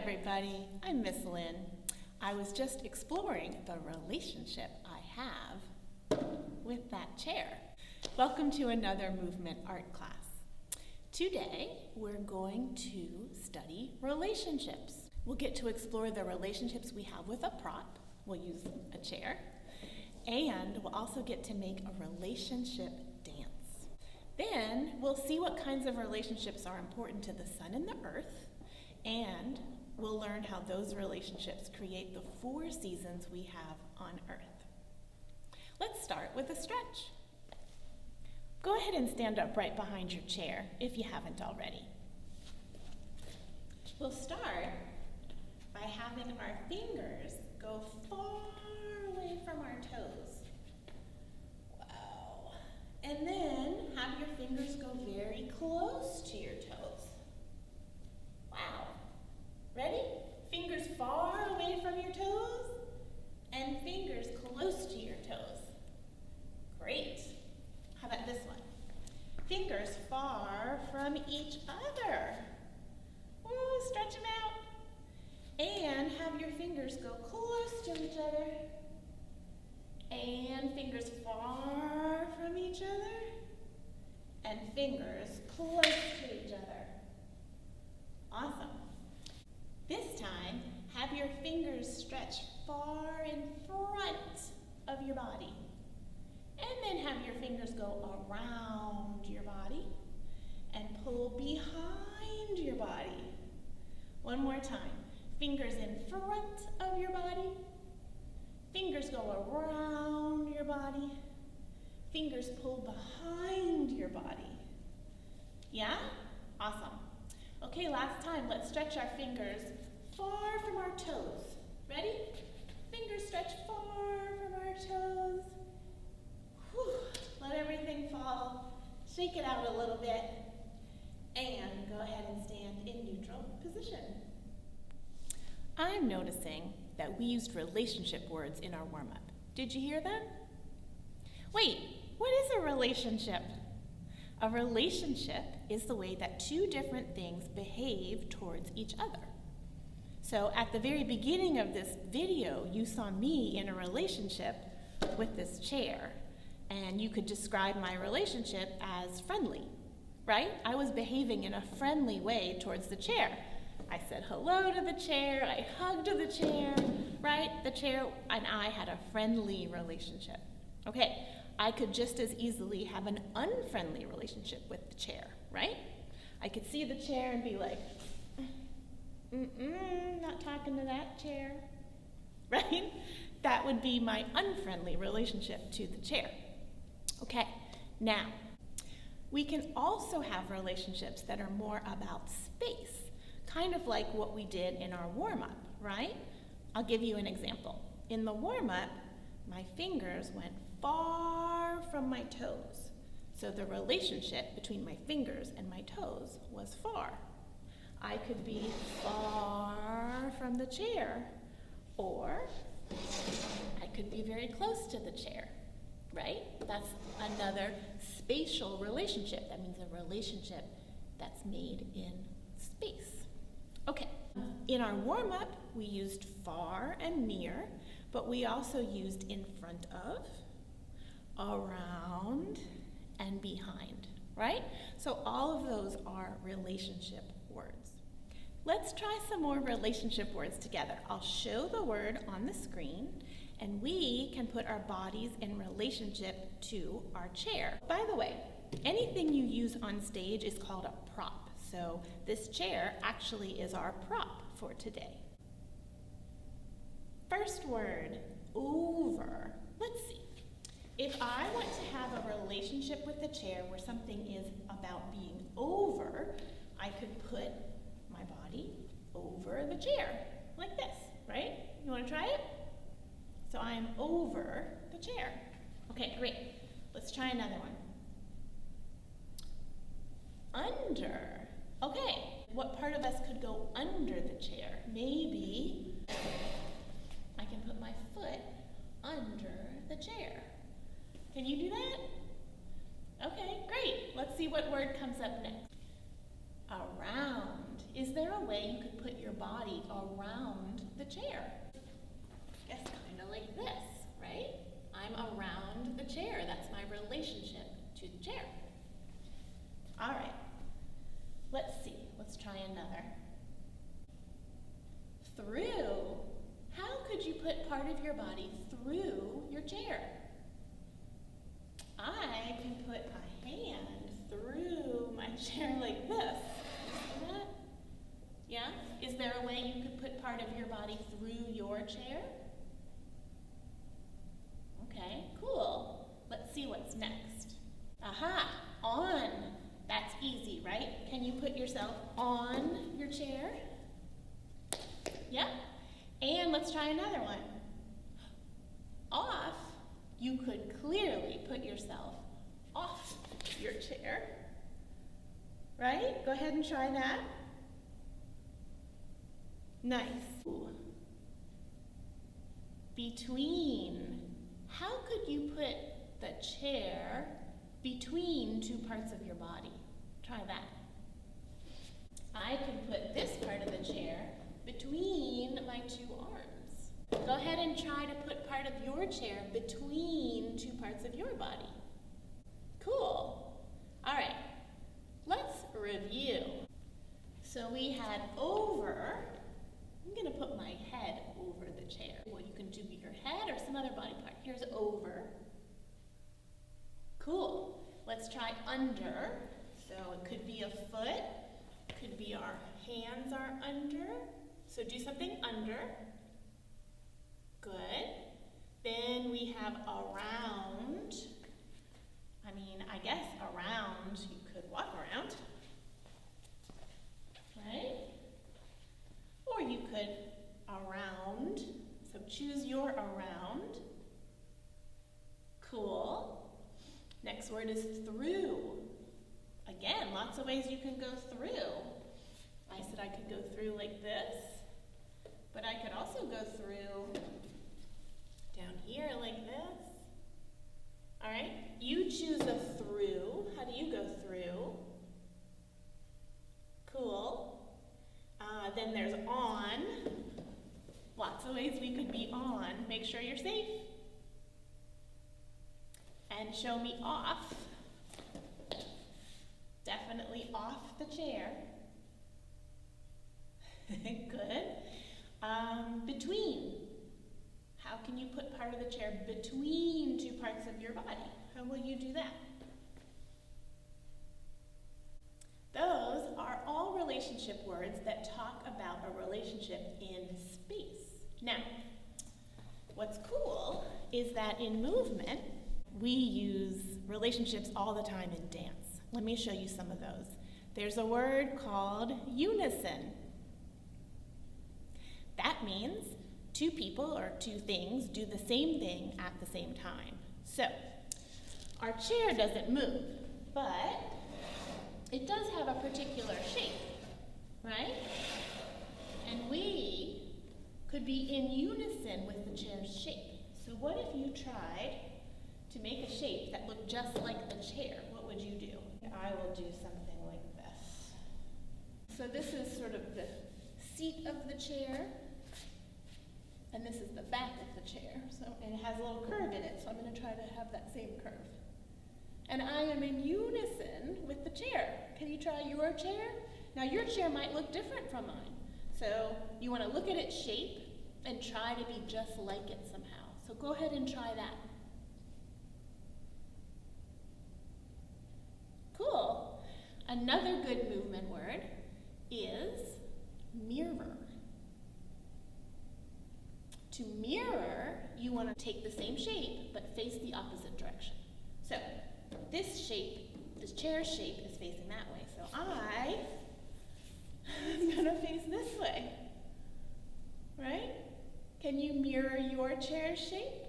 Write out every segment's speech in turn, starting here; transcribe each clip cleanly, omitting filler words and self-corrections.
everybody, I'm Miss Lynne. I was just exploring the relationship I have with that chair. Welcome to another movement art class. Today, we're going to study relationships. We'll get to explore the relationships we have with a prop. We'll use a chair. And we'll also get to make a relationship dance. Then, we'll see what kinds of relationships are important to the sun and the earth. And we'll learn how those relationships create the 4 seasons we have on Earth. Let's start with a stretch. Go ahead and stand up right behind your chair if you haven't already. We'll start by having our fingers go far away from our toes. Wow. And then have your fingers go very close to your toes. Wow. Ready? Fingers far away from your toes and fingers close to your toes. Great. How about this one? Fingers far from each other. Ooh, stretch them out. And have your fingers go close to each other. And fingers far from each other. And fingers close to each other. Awesome. This time, have your fingers stretch far in front of your body. And then have your fingers go around your body and pull behind your body. One more time. Fingers in front of your body. Fingers go around your body. Fingers pull behind your body. Yeah? Awesome. Okay, last time, let's stretch our fingers far from our toes. Ready? Fingers stretch far from our toes. Whew. Let everything fall. Shake it out a little bit. And go ahead and stand in neutral position. I'm noticing that we used relationship words in our warm-up. Did you hear that? Wait, what is a relationship? A relationship is the way that 2 different things behave towards each other. So at the very beginning of this video, you saw me in a relationship with this chair, and you could describe my relationship as friendly, right? I was behaving in a friendly way towards the chair. I said hello to the chair, I hugged the chair, right? The chair and I had a friendly relationship. Okay. I could just as easily have an unfriendly relationship with the chair, right? I could see the chair and be like, not talking to that chair, right? That would be my unfriendly relationship to the chair. Okay, now, we can also have relationships that are more about space, kind of like what we did in our warm-up, right? I'll give you an example. In the warm-up, my fingers went far from my toes. So the relationship between my fingers and my toes was far. I could be far from the chair, or I could be very close to the chair, right? That's another spatial relationship. That means a relationship that's made in space. Okay, in our warm-up, we used far and near, but we also used in front of, around, and behind, right? So all of those are relationship words. Let's try some more relationship words together. I'll show the word on the screen, and we can put our bodies in relationship to our chair. By the way, anything you use on stage is called a prop. So this chair actually is our prop for today. First word, over. Let's see. If I want to have a relationship with the chair where something is about being over, I could put my body over the chair, like this, right? You want to try it? So I am over the chair. Okay, great. Let's try another one. Under. Okay, what part of us could go under the chair? Maybe I can put my foot under the chair. Can you do that? Okay, great. Let's see what word comes up next. Around. Is there a way you could put your body body around the chair. Guess kind of like this, right? I'm around the chair. That's my relationship to the chair. All right, let's see. Let's try another. Through. How could you put part of your body through your chair? I can put a hand through my chair like this. See that? Yeah? Is there a way you could put part of your body through your chair? Okay, cool. Let's see what's next. Aha, on. That's easy, right? Can you put yourself on your chair? Yep. And let's try another one. Off. You could clearly put yourself off your chair, right? Go ahead and try that. Nice. Ooh. Between. How could you put the chair between two parts of your body? Try that. I can put this part of the chair between my two arms. Go ahead and try to put part of your chair between two parts of your body. Cool. All right, let's review. So we had over. I'm going to put my head over the chair. Well, you can do your head or some other body part. Here's over. Cool. Let's try under. So it could be a foot. Could be our hands are under. So do something under. Good. Then we have around. I guess around, you could walk around. Right? Or you could around. So choose your around. Cool. Next word is through. Again, lots of ways you can go through. I said I could go through like this, but I could also go through down here like this. All right, you choose a through. How do you go through? Cool. Then there's on. Lots of ways we could be on. Make sure you're safe. And show me off. Definitely off the chair. Good. Between. How can you put part of the chair between two parts of your body? How will you do that? Those are all relationship words that talk about a relationship in space. Now, what's cool is that in movement, we use relationships all the time in dance. Let me show you some of those. There's a word called unison. That means two people or two things do the same thing at the same time. So, our chair doesn't move, but it does have a particular shape, right? And we could be in unison with the chair's shape. So what if you tried to make a shape that looked just like the chair? What would you do? I will do something like this. So this is sort of the seat of the chair, and this is the back of the chair. And it has a little curve in it, so I'm going to try to have that same curve. And I am in unison with the chair. Can you try your chair? Now your chair might look different from mine. So you want to look at its shape and try to be just like it somehow. So go ahead and try that. Cool. Another good movement word is mirror. To mirror, you want to take the same shape but face the opposite direction. So this shape, this chair shape is facing that way. So I am going to face this way. Right? Can you mirror your chair shape?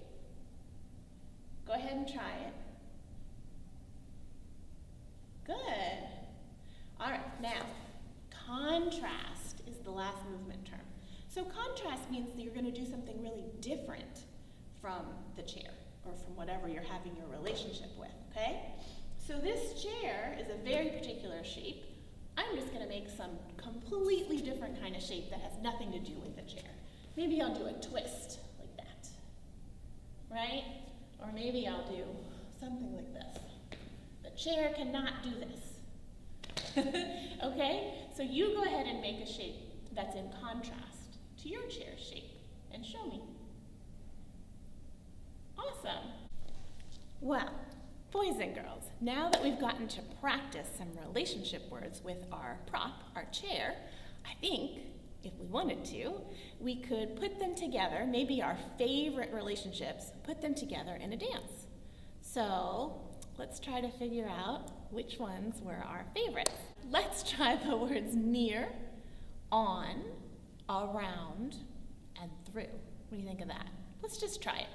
Go ahead and try it. Good. All right, now, contrast is the last movement term. So contrast means that you're going to do something really different from the chair or from whatever you're having your relationship with, okay? So this chair is a very particular shape. I'm just going to make some completely different kind of shape that has nothing to do with the chair. Maybe I'll do a twist like that, right? Or maybe I'll do something like this. The chair cannot do this. Okay? So you go ahead and make a shape that's in contrast to your chair shape and show me. Awesome. Well, boys and girls, now that we've gotten to practice some relationship words with our prop, our chair, I think if we wanted to, we could put them together, maybe our favorite relationships, put them together in a dance. So let's try to figure out which ones were our favorites. Let's try the words near, on, around, and through. What do you think of that? Let's just try it.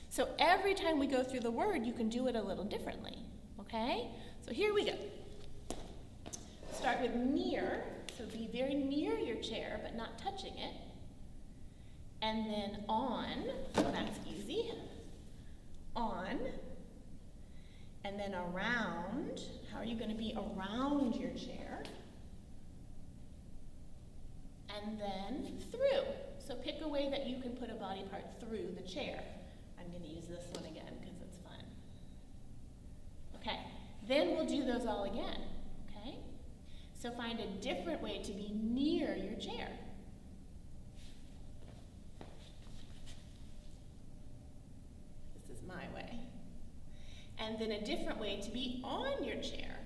So every time we go through the word, you can do it a little differently, okay? So here we go. Start with near, so be very near your chair, but not touching it. And then on, that's easy. On. And then around. How are you going to be around your chair? And then through. So pick a way that you can put a body part through the chair. I'm going to use this one again because it's fun. Okay, then we'll do those all again, okay? So find a different way to be near your chair. This is my way. And then a different way to be on your chair.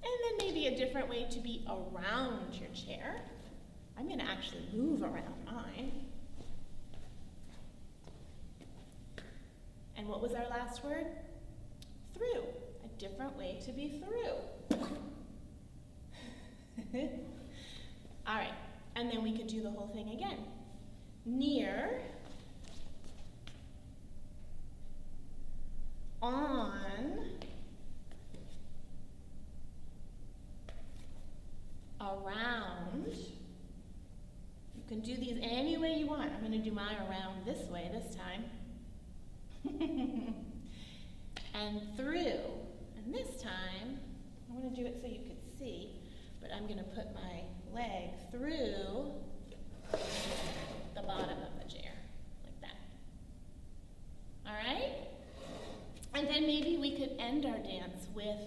And then maybe a different way to be around your chair. I'm going to actually move around mine. And what was our last word? Through. A different way to be through. All right, and then we could do the whole thing again. Near, on, around. You can do these any way you want. I'm going to do mine around this way this time. And through. And this time, I want to do it so you could see, but I'm going to put my leg through the bottom of the chair, like that. All right? And then maybe we could end our dance with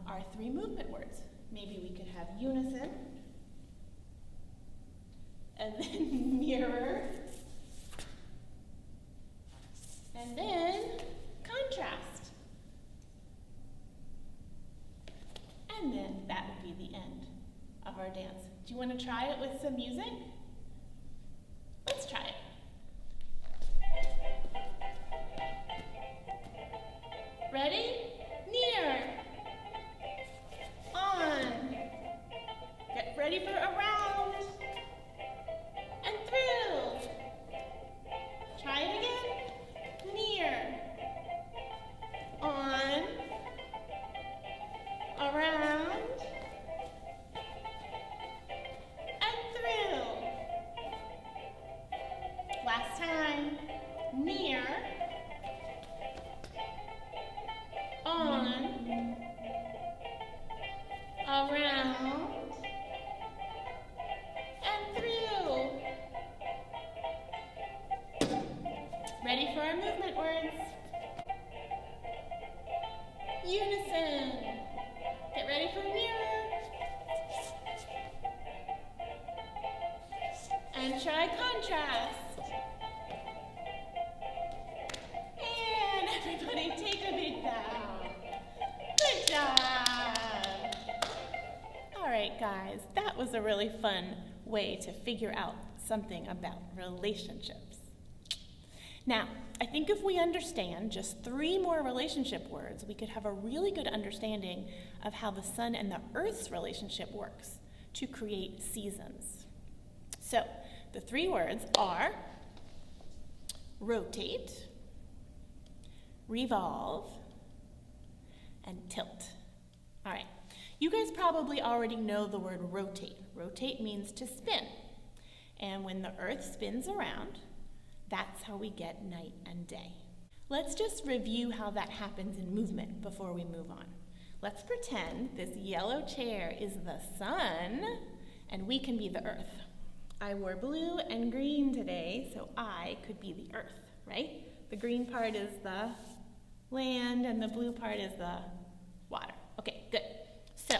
our 3 movement words. Maybe we could have unison, and then mirror, and then contrast. And then that would be the end of our dance. Do you want to try it with some music? Let's try it. Ready? Near. On. Get ready for around. And through. Try it again. Near. On. Around. And through. Last time. Near. On. Around. And through. Ready for our movement words. Unison. Get ready for mirror. And try contrast. And everybody take a big bow. Good job. All right, guys, that was a really fun way to figure out something about relationships. Now, I think if we understand just 3 more relationship words, we could have a really good understanding of how the sun and the earth's relationship works to create seasons. So, the 3 words are rotate, revolve, and tilt. All right, you guys probably already know the word rotate. Rotate means to spin. And when the earth spins around, that's how we get night and day. Let's just review how that happens in movement before we move on. Let's pretend this yellow chair is the sun and we can be the earth. I wore blue and green today, so I could be the earth, right? The green part is the land and the blue part is the water. Okay, good. So,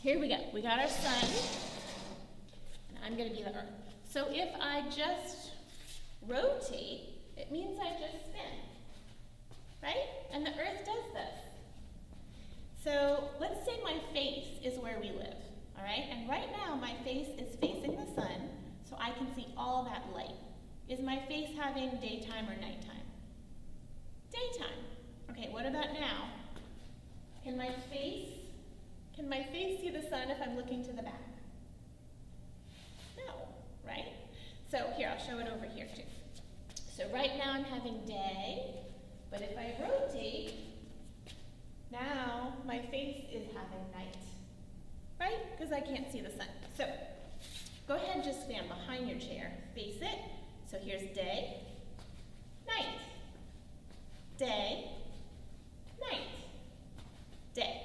here we go. We got our sun, and I'm going to be the earth. So if I just rotate, it means I just spin, right? And the earth does this. So let's say my face is where we live, all right? And right now my face is facing the sun, so I can see all that light. Is my face having daytime or nighttime? Daytime. Okay, what about now? Can my face see the sun if I'm looking to the back? No, right? So here, I'll show it over here too. So right now I'm having day, but if I rotate, now my face is having night, right? Because I can't see the sun. So go ahead and just stand behind your chair, face it. So here's day, night, day, night, day.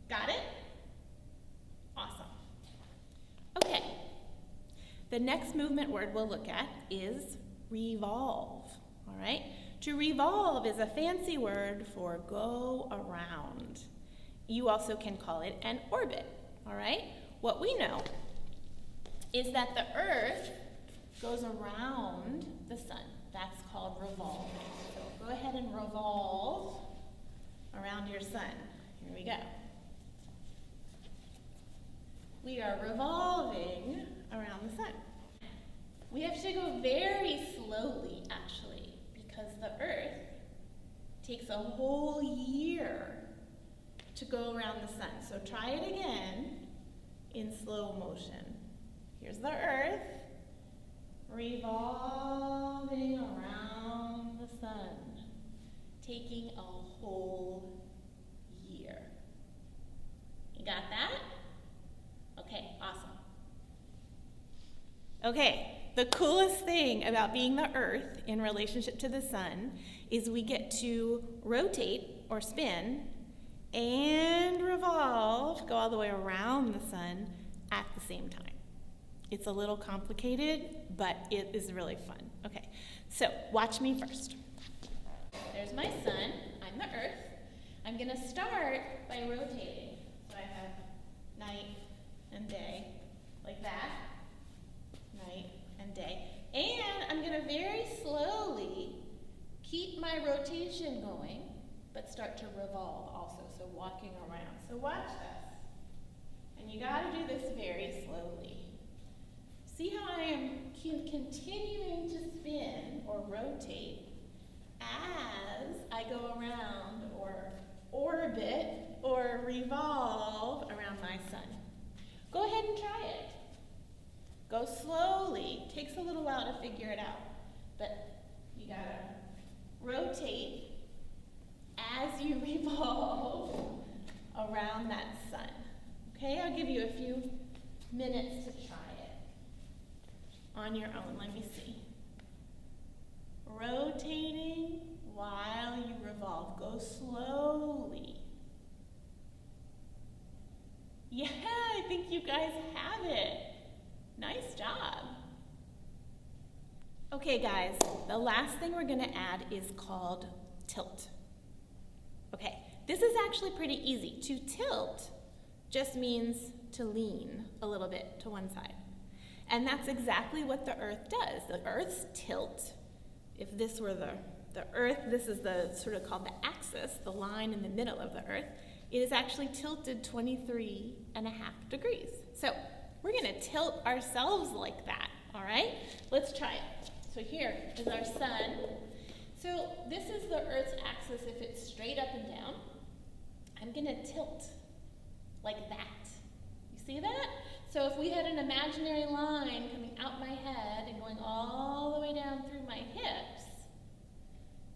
Got it? Awesome. Okay. The next movement word we'll look at is revolve, all right? To revolve is a fancy word for go around. You also can call it an orbit, all right? What we know is that the earth goes around the sun. That's called revolving. So go ahead and revolve around your sun. Here we go. We are revolving around the sun. We have to go very slowly, actually, because the earth takes a whole year to go around the sun. So try it again in slow motion. Here's the earth revolving around the sun, taking a whole year. You got that? Okay, awesome. Okay, the coolest thing about being the earth in relationship to the sun is we get to rotate or spin and revolve, go all the way around the sun at the same time. It's a little complicated, but it is really fun. Okay, so watch me first. There's my sun, I'm the earth. I'm gonna start by rotating. So I have night and day, like that, night and day. And I'm gonna very slowly keep my rotation going, but start to revolve also, so walking around. So watch this. And you gotta do this very slowly. See how I am continuing to spin or rotate as I go around or orbit or revolve around my sun. Go ahead and try it. Go slowly. Takes a little while to figure it out, but you gotta rotate as you revolve around that sun. Okay, I'll give you a few minutes to try it on your own. Let me see. Rotating while you revolve. Go slowly. Yeah, I think you guys have it. Nice job. Okay, guys, the last thing we're going to add is called tilt. Okay, this is actually pretty easy. To tilt just means to lean a little bit to one side. And that's exactly what the earth does. The earth's tilt, if this were the earth, this is the sort of called the axis, the line in the middle of the earth. It is actually tilted 23.5 degrees. So we're going to tilt ourselves like that, all right? Let's try it. So here is our sun. So this is the Earth's axis if it's straight up and down. I'm going to tilt like that. You see that? So if we had an imaginary line coming out my head and going all the way down through my hips,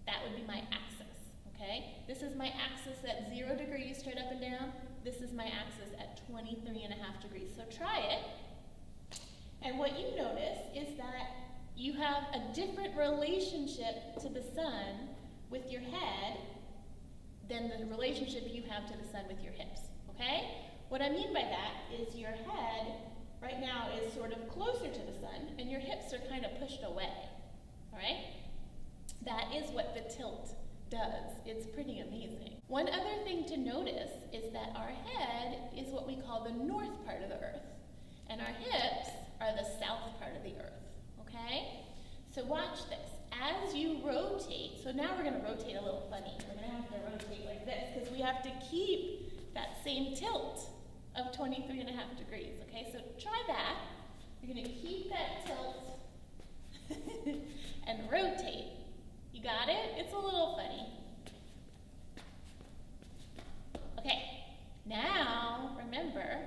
that would be my axis, okay? This is my axis at 0 degrees straight up and down. This is my axis at 23.5 degrees. So try it. And what you notice is that you have a different relationship to the sun with your head than the relationship you have to the sun with your hips, okay? What I mean by that is your head right now is sort of closer to the sun and your hips are kind of pushed away, all right? That is what the tilt does. It's pretty amazing. One other thing to notice is that our head is what we call the north part of the earth, and our hips are the south part of the earth, okay? So watch this. As you rotate, so now we're going to rotate a little funny. We're going to have to rotate like this because we have to keep that same tilt of 23.5 degrees, okay? So try that. You're going to keep that tilt and rotate. You got it? It's a little funny. Okay, now remember,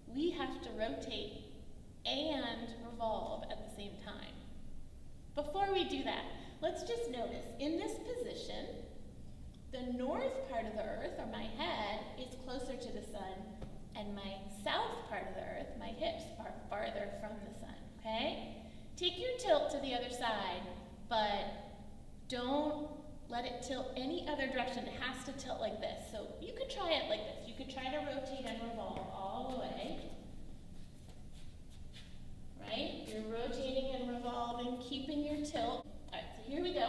we have to rotate and revolve at the same time. Before we do that, let's just notice, in this position, the north part of the earth, or my head, is closer to the sun, and my south part of the earth, my hips, are farther from the sun, okay? Take your tilt to the other side, but don't let it tilt any other direction. It has to tilt like this. So you could try it like this. You could try to rotate and revolve all the way. Right? You're rotating and revolving, keeping your tilt. All right, so here we go.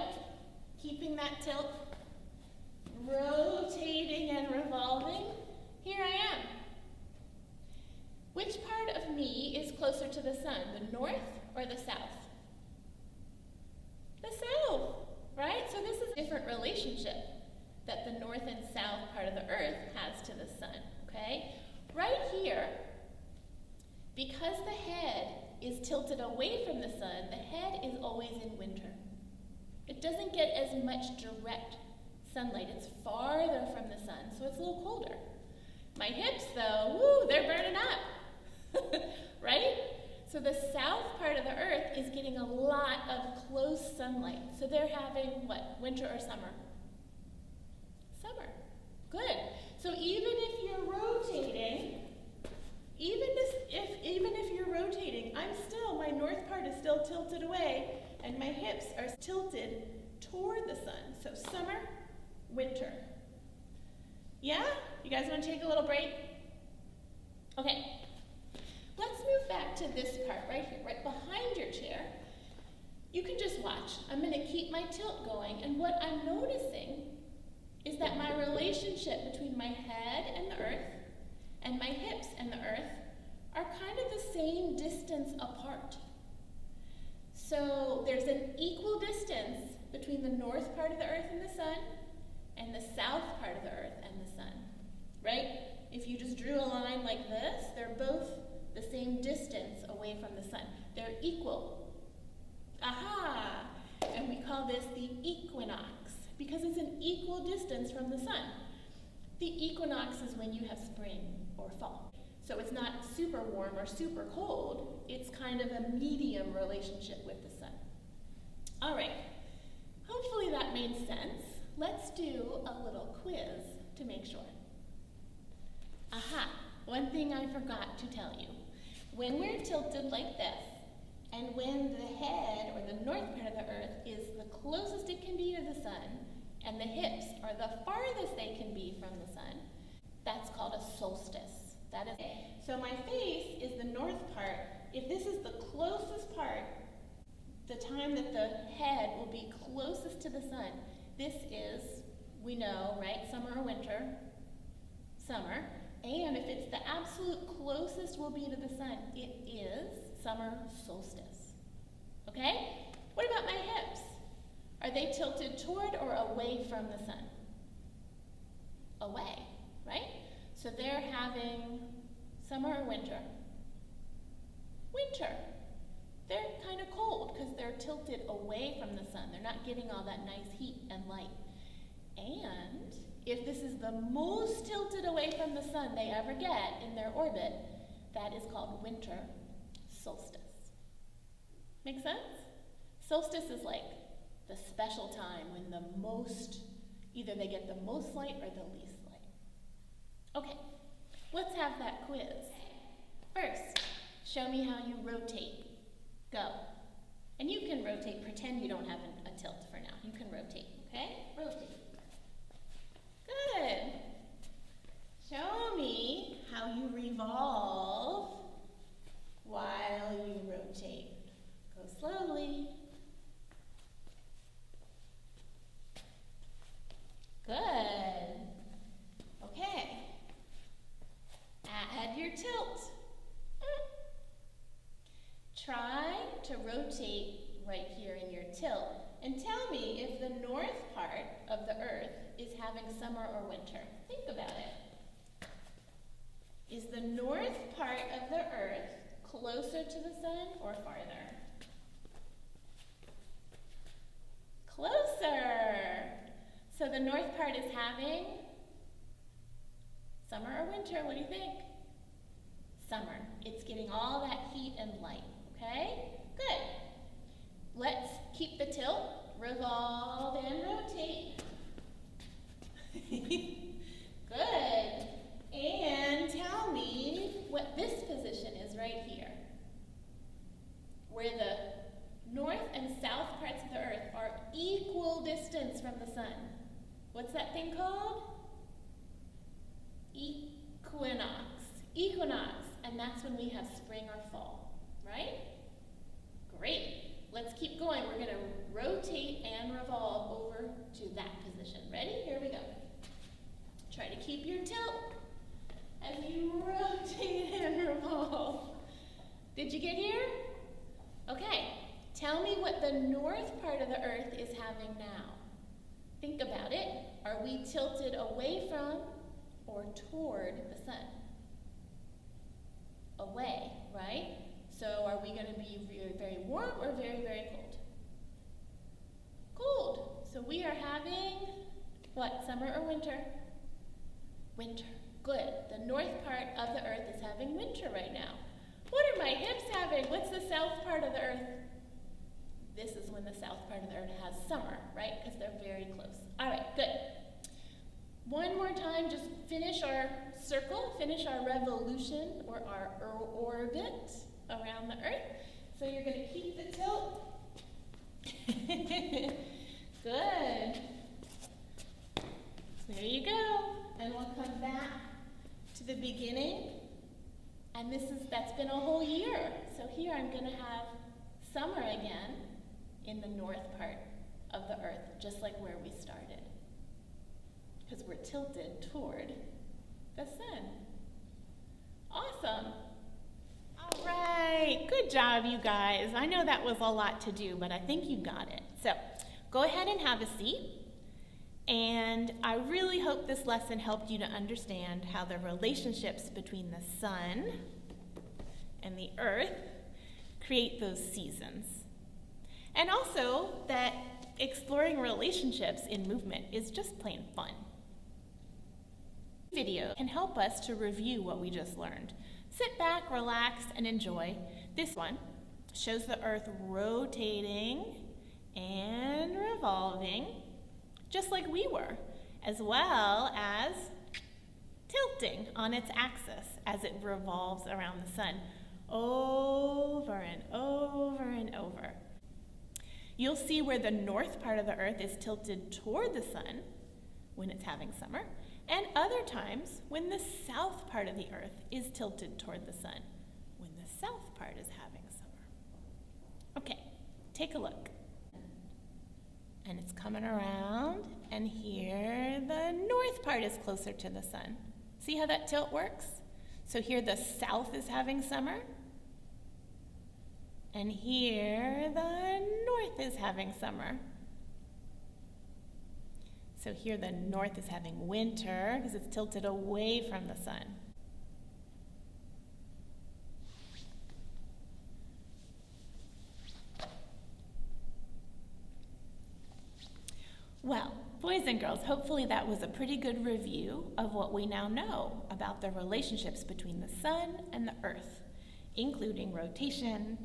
Keeping that tilt, rotating and revolving. Here I am. Which part of me is closer to the sun, the north or the south? The south, right? So this is a different relationship that the north and south part of the earth has to the sun, okay? Right here, because the head is tilted away from the sun, the head is always in winter. It doesn't get as much direct sunlight. It's farther from the sun, so it's a little colder. My hips, though, woo, they're burning up, right? So the south part of the earth is getting a lot of close sunlight. So they're having what, winter or summer? Summer. Good. So even if you're rotating, even if you're rotating, my north part is still tilted away, and my hips are tilted toward the sun. So summer, winter. Yeah? You guys want to take a little break? Okay. Let's move back to this part right here, right behind your chair. You can just watch. I'm going to keep my tilt going, and what I'm noticing is that my relationship between my head and the earth and my hips and the earth are kind of the same distance apart. So there's an equal distance between the north part of the earth and the sun and the south part of the earth and the sun, right? If you just drew a line like this, they're both the same distance away from the sun. They're equal. Aha! And we call this the equinox because it's an equal distance from the sun. The equinox is when you have spring or fall. So it's not super warm or super cold. It's kind of a medium relationship with the sun. All right. Hopefully that made sense. Let's do a little quiz to make sure. Aha! One thing I forgot to tell you. When we're tilted like this, and when the head, or the north part of the earth, is the closest it can be to the sun, and the hips are the farthest they can be from the sun, that's called a solstice. That is it. So my face is the north part. If this is the closest part, the time that the head will be closest to the sun, this is, we know, right, summer or winter? Summer. And if it's the absolute closest will be to the sun, it is summer solstice. Okay? What about my hips? Are they tilted toward or away from the sun? Away, right? So they're having summer or winter? Winter. They're kind of cold because they're tilted away from the sun. They're not getting all that nice heat and light. And if this is the most tilted away from the sun they ever get in their orbit, that is called winter solstice. Make sense? Solstice is like the special time when the most, either they get the most light or the least light. Okay, let's have that quiz. First, show me how you rotate. Go. And you can rotate, pretend you don't have a tilt for now. You can rotate, Okay, rotate. Good. Show me how you revolve while you rotate. Go slowly. Good. Okay. Add your tilt. Try to rotate right here in your tilt and tell me if the north part of the earth is having summer or winter. Think about it. Is the north part of the earth closer to the sun or farther? Closer. So the north part is having summer or winter. What do you think? Summer. It's getting all that heat and light. Okay? Good. Let's keep the tilt, revolve and rotate. Good. And tell me what this position is right here, where the north and south parts of the earth are equal distance from the sun. What's that thing called? Equinox. Equinox. And that's when we have spring or fall, right? Great. Let's keep going. We're going to rotate and revolve over to that position. Ready? Here we go. Try to keep your tilt as you rotate and revolve. Did you get here? Okay. Tell me what the north part of the earth is having now. Think about it. Are we tilted away from or toward the sun? Away, right? So are we going to be very, very warm or very, very cold? Cold. So we are having what, summer or winter? Winter. Good. The north part of the earth is having winter right now. What are my hips having? What's the south part of the earth? This is when the south part of the earth has summer, right? Because they're very close. All right, good. One more time, just finish our circle, finish our revolution or our orbit around the earth. So you're going to keep the tilt. Good. There you go. And we'll come back to the beginning. And that's been a whole year. So here I'm going to have summer again in the north part of the earth, just like where we started. Because we're tilted toward the sun. Awesome. All right, good job, you guys. I know that was a lot to do, but I think you got it. So go ahead and have a seat. And I really hope this lesson helped you to understand how the relationships between the sun and the earth create those seasons. And also that exploring relationships in movement is just plain fun. This video can help us to review what we just learned. Sit back, relax, and enjoy. This one shows the earth rotating and revolving, just like we were, as well as tilting on its axis as it revolves around the sun over and over and over. You'll see where the north part of the earth is tilted toward the sun when it's having summer, and other times when the south part of the earth is tilted toward the sun when the south part is having summer. Okay, take a look. And it's coming around, and here the north part is closer to the sun. See how that tilt works? So here the south is having summer, and here the north is having summer. So here the north is having winter because it's tilted away from the sun. Well, boys and girls, hopefully that was a pretty good review of what we now know about the relationships between the sun and the earth, including rotation,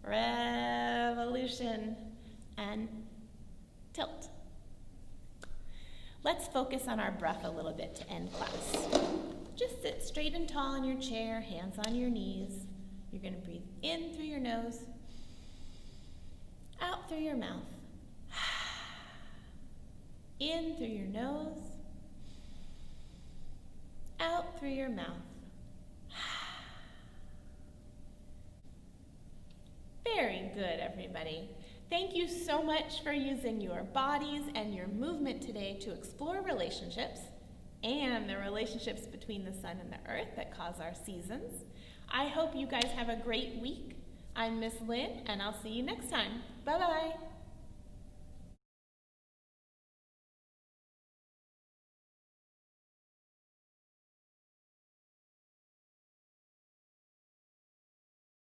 revolution, and tilt. Let's focus on our breath a little bit to end class. Just sit straight and tall in your chair, hands on your knees. You're going to breathe in through your nose, out through your mouth. In through your nose, out through your mouth. Very good, everybody. Thank you so much for using your bodies and your movement today to explore relationships and the relationships between the sun and the earth that cause our seasons. I hope you guys have a great week. I'm Miss Lynne, and I'll see you next time. Bye-bye.